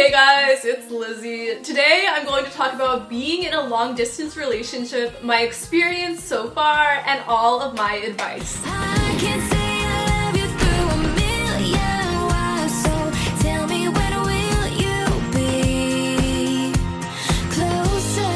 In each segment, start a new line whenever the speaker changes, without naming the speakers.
Hey guys, it's Lizzie. Today I'm going to talk about being in a long distance relationship, my experience so far, and all of my advice.
I can say I love you through a million words, so tell me, when will you be closer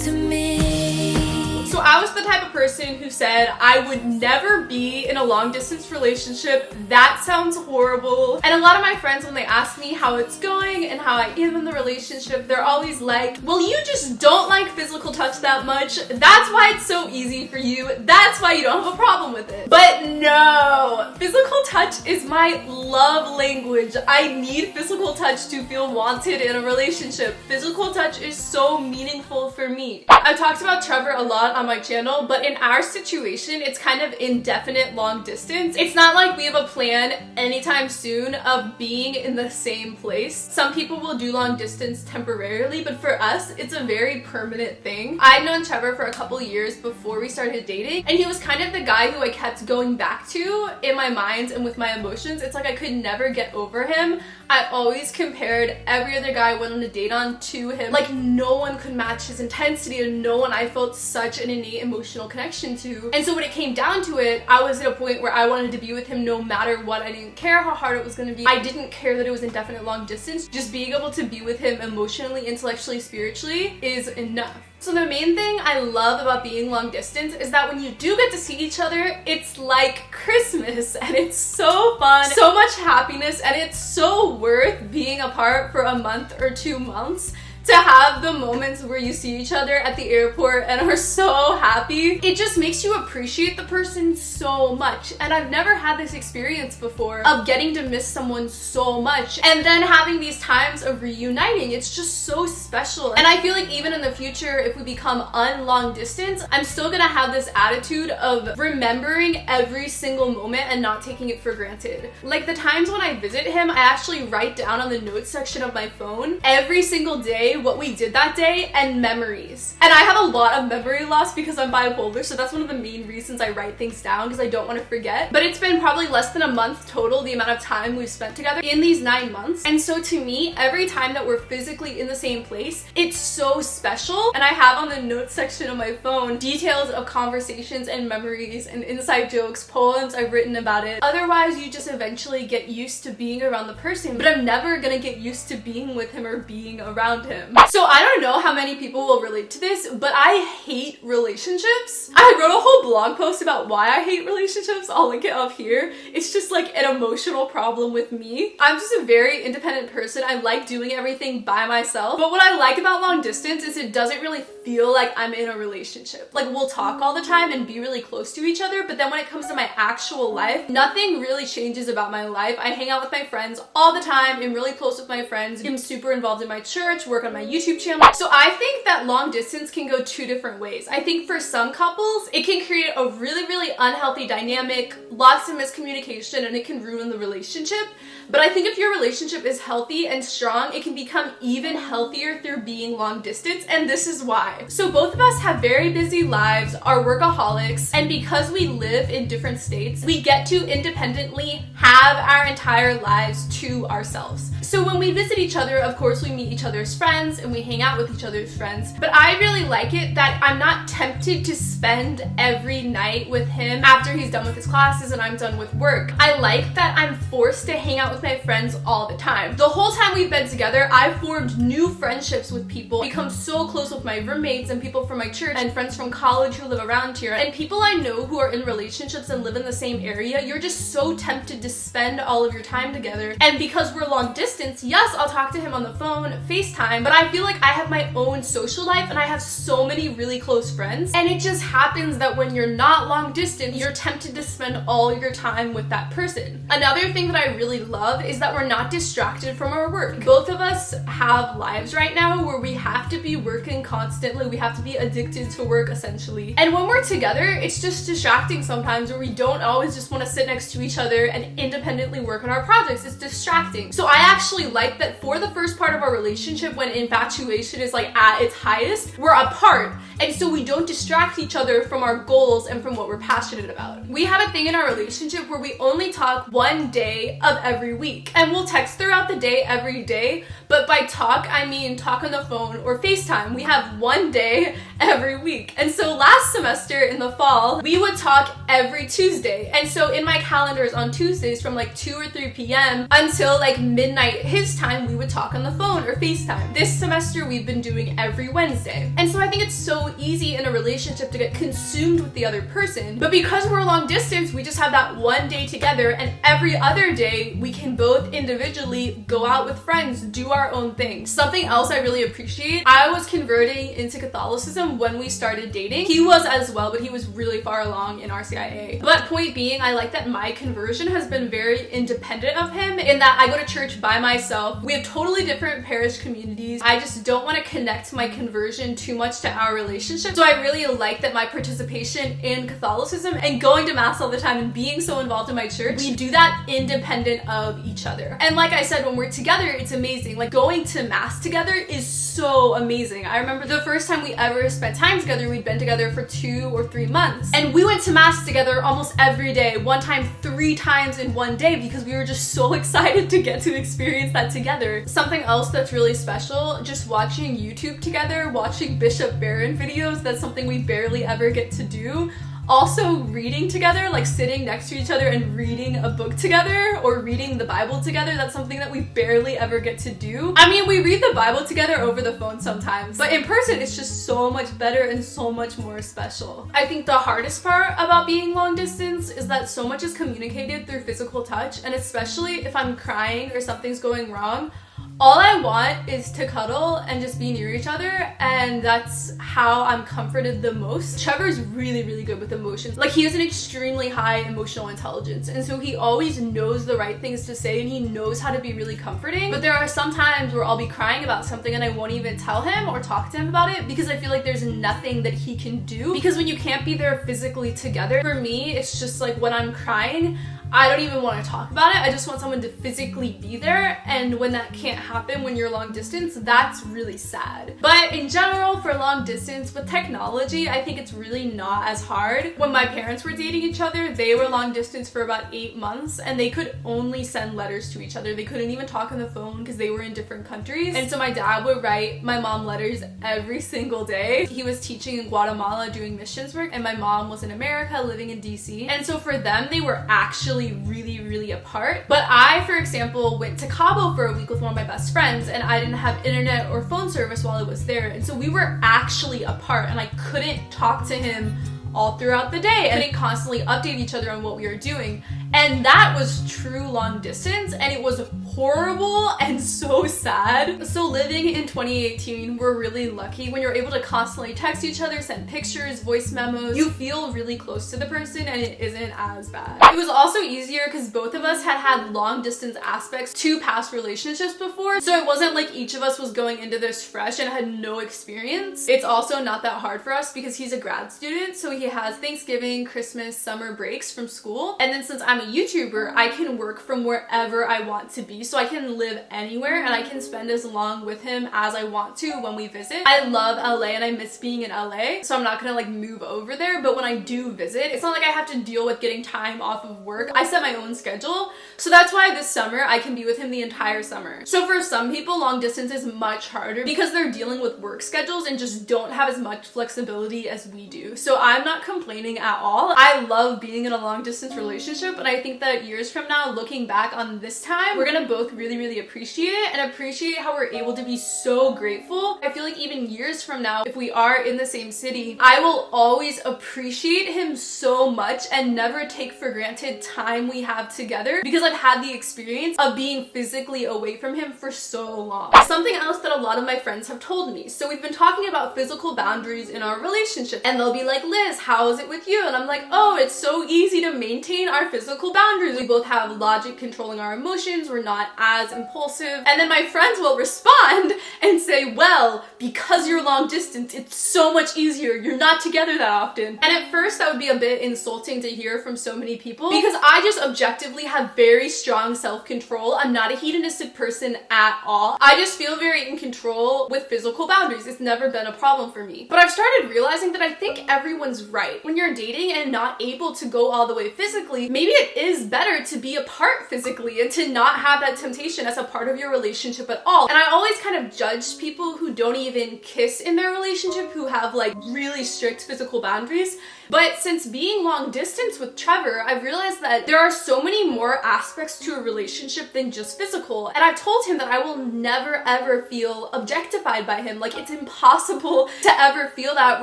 to me?
So I was the type of person who said I would never be in a long distance relationship. That sounds horrible. And a lot of my friends, when they ask me how it's going and how I am in the relationship, they're always like, well, you just don't like physical touch that much. That's why it's so easy for you. That's why you don't have a problem with it. But no, physical touch is my love language. I need physical touch to feel wanted in a relationship. Physical touch is so meaningful for me. I've talked about Trevor a lot on my channel, but in our situation, it's kind of indefinite long distance. It's not like we have a plan anytime soon of being in the same place. Some people will do long distance temporarily, but for us, it's a very permanent thing. I'd known Trevor for a couple years before we started dating, and he was kind of the guy who I kept going back to in my mind and with my emotions. It's like I could never get over him. I always compared every other guy I went on a date on to him. Like, no one could match his intensity, and no one I felt such an innate emotional connection to. And so when it came down to it, I was at a point where I wanted to be with him no matter what. I didn't care how hard it was going to be. I didn't care that it was indefinite long distance. Just being able to be with him emotionally, intellectually, spiritually is enough. So the main thing I love about being long distance is that when you do get to see each other, it's like Christmas, and it's so fun, so much happiness, and it's so worth being apart for a month or 2 months to have the moments where you see each other at the airport and are so happy. It just makes you appreciate the person so much. And I've never had this experience before of getting to miss someone so much and then having these times of reuniting. It's just so special. And I feel like even in the future, if we become long distance, I'm still gonna have this attitude of remembering every single moment and not taking it for granted. Like the times when I visit him, I actually write down on the notes section of my phone every single day what we did that day and memories. And I have a lot of memory loss because I'm bipolar, so that's one of the main reasons I write things down, because I don't want to forget. But it's been probably less than a month total, the amount of time we've spent together in these 9 months. And so to me, every time that we're physically in the same place, it's so special. And I have on the notes section of my phone details of conversations and memories and inside jokes, poems I've written about it. Otherwise, you just eventually get used to being around the person, but I'm never gonna get used to being with him or being around him. So I don't know how many people will relate to this, but I hate relationships. I wrote a whole blog post about why I hate relationships. I'll link it up here. It's just like an emotional problem with me. I'm just a very independent person. I like doing everything by myself. But what I like about long distance is it doesn't really feel like I'm in a relationship. Like, we'll talk all the time and be really close to each other, but then when it comes to my actual life, nothing really changes about my life. I hang out with my friends all the time. I'm really close with my friends. I'm super involved in my church, work on my YouTube channel. So I think that long distance can go 2 different ways. I think for some couples, it can create a really unhealthy dynamic, lots of miscommunication, and it can ruin the relationship. But I think if your relationship is healthy and strong, it can become even healthier through being long distance, and this is why. So both of us have very busy lives, are workaholics, and because we live in different states, we get to independently have our entire lives to ourselves. So when we visit each other, of course, we meet each other's friends and we hang out with each other's friends. But I really like it that I'm not tempted to spend every night with him after he's done with his classes and I'm done with work. I like that I'm forced to hang out with my friends all the time. The whole time we've been together, I've formed new friendships with people, become so close with my roommates and people from my church and friends from college who live around here, and people I know who are in relationships and live in the same area. You're just so tempted to spend all of your time together. And because we're long distance, yes, I'll talk to him on the phone, FaceTime, but I feel like I have my own social life and I have so many really close friends. And it just happens that when you're not long distance, you're tempted to spend all your time with that person. Another thing that I really love is that we're not distracted from our work. Both of us have lives right now where we have to be working constantly. We have to be addicted to work, essentially. And when we're together, it's just distracting sometimes, where we don't always just want to sit next to each other and independently work on our projects. It's distracting. So I actually actually like that for the first part of our relationship, when infatuation is like at its highest, we're apart. And so we don't distract each other from our goals and from what we're passionate about. We have a thing in our relationship where we only talk one day of every week. And we'll text throughout the day every day, but by talk, I mean talk on the phone or FaceTime. We have one day every week. And so last semester in the fall, we would talk every Tuesday. And so in my calendars on Tuesdays from like 2 or 3 p.m. until like midnight his time, we would talk on the phone or FaceTime. This semester, we've been doing every Wednesday. And so I think it's so easy in a relationship to get consumed with the other person. But because we're long distance, we just have that one day together, and every other day we can both individually go out with friends, do our own thing. Something else I really appreciate, I was converting into Catholicism when we started dating. He was as well, but he was really far along in RCIA. But point being, I like that my conversion has been very independent of him, in that I go to church by myself. We have totally different parish communities. I just don't want to connect my conversion too much to our relationship. So I really like that my participation in Catholicism and going to mass all the time and being so involved in my church, we do that independent of each other. And like I said, when we're together, it's amazing. Like going to mass together is so amazing. I remember the first time we ever spent time together, we'd been together for 2 or 3 months. And we went to mass together almost every day, one time 3 times in one day, because we were just so excited to get to experience that together. Something else that's really special, just watching YouTube together, watching Bishop Barron videos, that's something we barely ever get to do. Also reading together, like sitting next to each other and reading a book together or reading the Bible together, that's something that we barely ever get to do. I mean, we read the Bible together over the phone sometimes, but in person it's just so much better and so much more special. I think the hardest part about being long distance is that so much is communicated through physical touch, and especially if I'm crying or something's going wrong, all I want is to cuddle and just be near each other, and that's how I'm comforted the most. Trevor's really, really good with emotions. Like, he has an extremely high emotional intelligence, and so he always knows the right things to say, and he knows how to be really comforting. But there are some times where I'll be crying about something and I won't even tell him or talk to him about it because I feel like there's nothing that he can do. Because when you can't be there physically together, for me, it's just like when I'm crying, I don't even want to talk about it. I just want someone to physically be there, and when that can't happen when you're long distance, that's really sad. But in general, for long distance with technology, I think it's really not as hard. When my parents were dating each other, they were long distance for about 8 months, and they could only send letters to each other. They couldn't even talk on the phone because they were in different countries. And so my dad would write my mom letters every single day. He was teaching in Guatemala doing missions work, and my mom was in America living in DC. And so for them, they were actually really, really apart. But I, for example, went to Cabo for a week with one of my best friends, and I didn't have internet or phone service while I was there. And so we were actually apart, and I couldn't talk to him all throughout the day and couldn't constantly update each other on what we were doing. And that was true long distance, and it was horrible and so sad. So living in 2018, we're really lucky when you're able to constantly text each other, send pictures, voice memos. You feel really close to the person, and it isn't as bad. It was also easier because both of us had long distance aspects to past relationships before, so it wasn't like each of us was going into this fresh and had no experience. It's also not that hard for us because he's a grad student, so he has Thanksgiving, Christmas, summer breaks from school, and then since I'm a YouTuber, I can work from wherever I want to be. So I can live anywhere and I can spend as long with him as I want to when we visit. I love LA and I miss being in LA, so I'm not gonna like move over there, but when I do visit, it's not like I have to deal with getting time off of work. I set my own schedule, so that's why this summer I can be with him the entire summer. So for some people, long distance is much harder because they're dealing with work schedules and just don't have as much flexibility as we do. So I'm not complaining at all. I love being in a long distance relationship, and I think that years from now, looking back on this time, we're gonna both really, really appreciate it and appreciate how we're able to be so grateful. I feel like even years from now, if we are in the same city, I will always appreciate him so much and never take for granted time we have together because I've had the experience of being physically away from him for so long. Something else that a lot of my friends have told me. So we've been talking about physical boundaries in our relationship, and they'll be like, Liz, how is it with you? And I'm like, oh, it's so easy to maintain our physical boundaries. We both have logic controlling our emotions. We're not not as impulsive. And then my friends will respond and say, well, because you're long distance, it's so much easier. You're not together that often. And at first that would be a bit insulting to hear from so many people because I just objectively have very strong self-control. I'm not a hedonistic person at all. I just feel very in control with physical boundaries. It's never been a problem for me. But I've started realizing that I think everyone's right. When you're dating and not able to go all the way physically, maybe it is better to be apart physically and to not have that temptation as a part of your relationship at all. And I always kind of judge people who don't even kiss in their relationship, who have like really strict physical boundaries. But since being long distance with Trevor, I've realized that there are so many more aspects to a relationship than just physical. And I've told him that I will never ever feel objectified by him. Like, it's impossible to ever feel that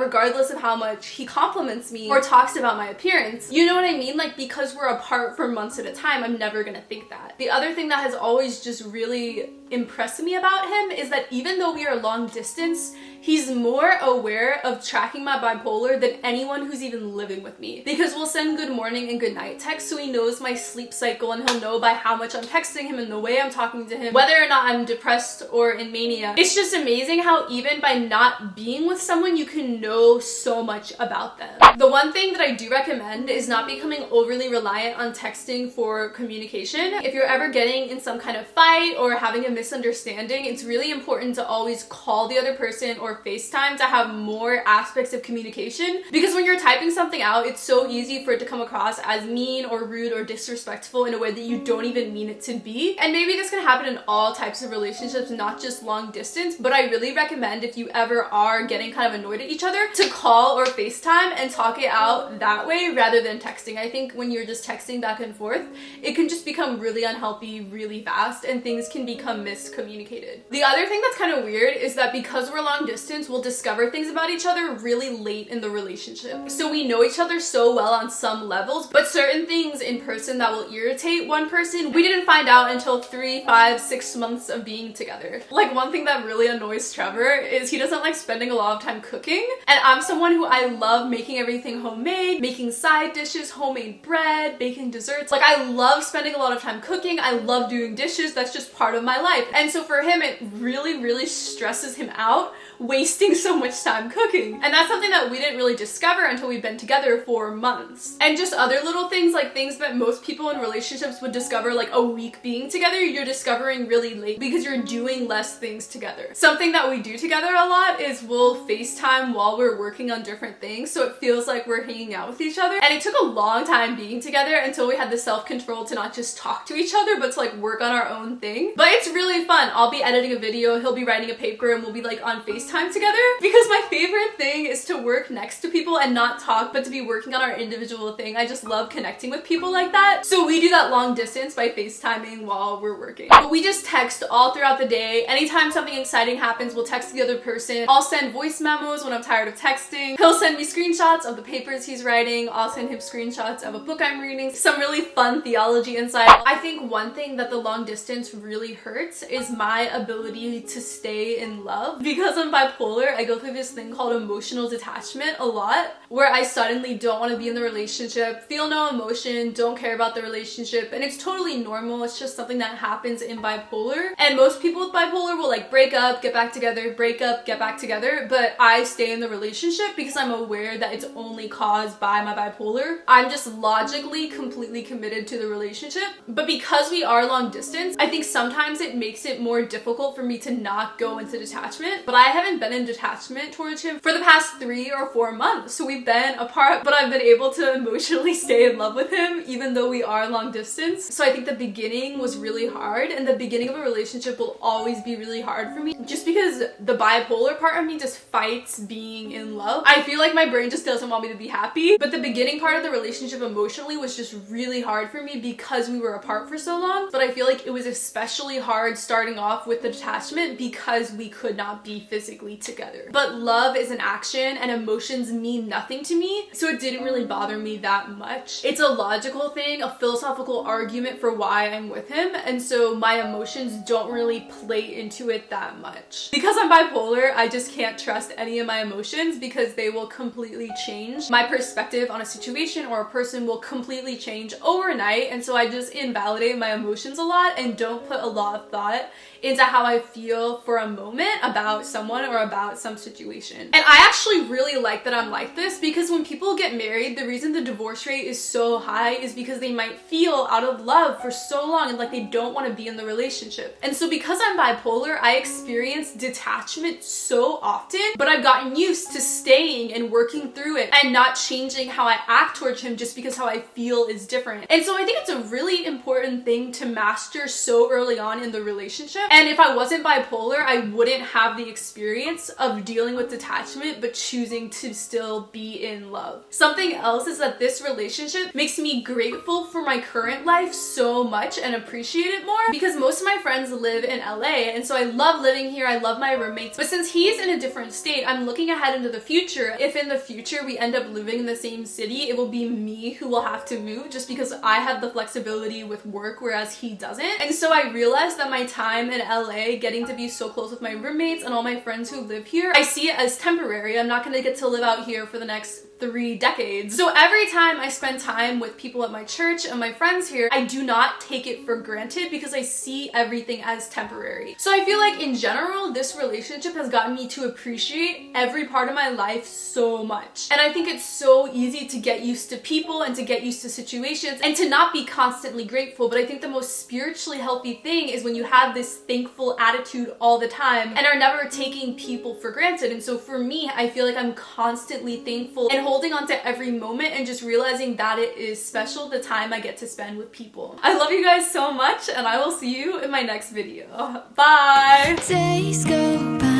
regardless of how much he compliments me or talks about my appearance. You know what I mean? Like, because we're apart for months at a time, I'm never gonna think that. The other thing that has always just really impressed me about him is that even though we are long distance, he's more aware of tracking my bipolar than anyone who's even living with me. Because we'll send good morning and good night texts, so he knows my sleep cycle and he'll know by how much I'm texting him and the way I'm talking to him, whether or not I'm depressed or in mania. It's just amazing how even by not being with someone, you can know so much about them. The one thing that I do recommend is not becoming overly reliant on texting for communication. If you're ever getting in some kind of fight or having a misunderstanding, it's really important to always call the other person or FaceTime to have more aspects of communication, because when you're typing something out, it's so easy for it to come across as mean or rude or disrespectful in a way that you don't even mean it to be. And maybe this can happen in all types of relationships, not just long distance, but I really recommend, if you ever are getting kind of annoyed at each other, to call or FaceTime and talk it out that way rather than texting. I think when you're just texting back and forth, it can just become really unhealthy really fast and things can become miscommunicated. The other thing that's kind of weird is that because we're long distance, we'll discover things about each other really late in the relationship. So we know each other so well on some levels, but certain things in person that will irritate one person, we didn't find out until 3, 5, 6 months of being together. Like, one thing that really annoys Trevor is he doesn't like spending a lot of time cooking, and I'm someone who I love making everything homemade, making side dishes, homemade bread, baking desserts. Like, I love spending a lot of time cooking. I love doing dishes. That's just part of my life. And so for him, it really stresses him out wasting so much time cooking. And that's something that we didn't really discover until we've been together for months. And just other little things, like things that most people in relationships would discover like a week being together, you're discovering really late because you're doing less things together. Something that we do together a lot is we'll FaceTime while we're working on different things, so it feels like we're hanging out with each other. And it took a long time being together until we had the self-control to not just talk to each other, but to like work on our own thing. But it's really fun. I'll be editing a video, he'll be writing a paper, and we'll be like on FaceTime together, because my favorite thing is to work next to people and not talk, but to be working on our individual thing. I just love connecting with people like that. So we do that long distance by FaceTiming while we're working. But we just text all throughout the day. Anytime something exciting happens, we'll text the other person. I'll send voice memos when I'm tired of texting. He'll send me screenshots of the papers he's writing. I'll send him screenshots of a book I'm reading. Some really fun theology insight. I think one thing that the long distance really hurts is my ability to stay in love. Because I'm bipolar, I go through this thing called emotional detachment a lot, where I suddenly don't want to be in the relationship, feel no emotion, don't care about the relationship, and it's totally normal. It's just something that happens in bipolar. And most people with bipolar will like break up, get back together, break up, get back together, but I stay in the relationship because I'm aware that it's only caused by my bipolar. I'm just logically completely committed to the relationship. But because we are long distance, I think sometimes it makes it more difficult for me to not go into detachment. But I haven't been in detachment towards him for the past 3 or 4 months. So we've been apart, but I've been able to emotionally stay in love with him even though we are long distance. So I think the beginning was really hard, and the beginning of a relationship will always be really hard for me just because the bipolar part of me just fights being in love. I feel like my brain just doesn't want me to be happy, but the beginning part of the relationship emotionally was just really hard for me because we were apart for so long. But I feel like it was especially hard hard starting off with the detachment because we could not be physically together. But love is an action and emotions mean nothing to me, so it didn't really bother me that much. It's a logical thing, a philosophical argument for why I'm with him, and so my emotions don't really play into it that much. Because I'm bipolar, I just can't trust any of my emotions because they will completely change. My perspective on a situation or a person will completely change overnight, and so I just invalidate my emotions a lot and don't put a lot of thought into how I feel for a moment about someone or about some situation. And I actually really like that I'm like this, because when people get married, the reason the divorce rate is so high is because they might feel out of love for so long and like they don't want to be in the relationship. And so because I'm bipolar, I experience detachment so often, but I've gotten used to staying and working through it and not changing how I act towards him just because how I feel is different. And so I think it's a really important thing to master so early on in the relationship. And if I wasn't bipolar, I wouldn't have the experience of dealing with detachment but choosing to still be in love. Something else is that this relationship makes me grateful for my current life so much and appreciate it more, because most of my friends live in LA, and so I love living here, I love my roommates, but since he's in a different state, I'm looking ahead into the future. If in the future we end up living in the same city, it will be me who will have to move just because I have the flexibility with work whereas he doesn't. And so I realized that my time in LA, getting to be so close with my roommates and all my friends who live here, I see it as temporary. I'm not gonna get to live out here for the next 3 decades. So every time I spend time with people at my church and my friends here, I do not take it for granted because I see everything as temporary. So I feel like in general, this relationship has gotten me to appreciate every part of my life so much. And I think it's so easy to get used to people and to get used to situations and to not be constantly grateful. But I think the most spiritually healthy thing is when you have this thankful attitude all the time and are never taking people for granted. And so for me, I feel like I'm constantly thankful and holding on to every moment and just realizing that it is special, the time I get to spend with people. I love you guys so much, and I will see you in my next video. Bye!
Days go by.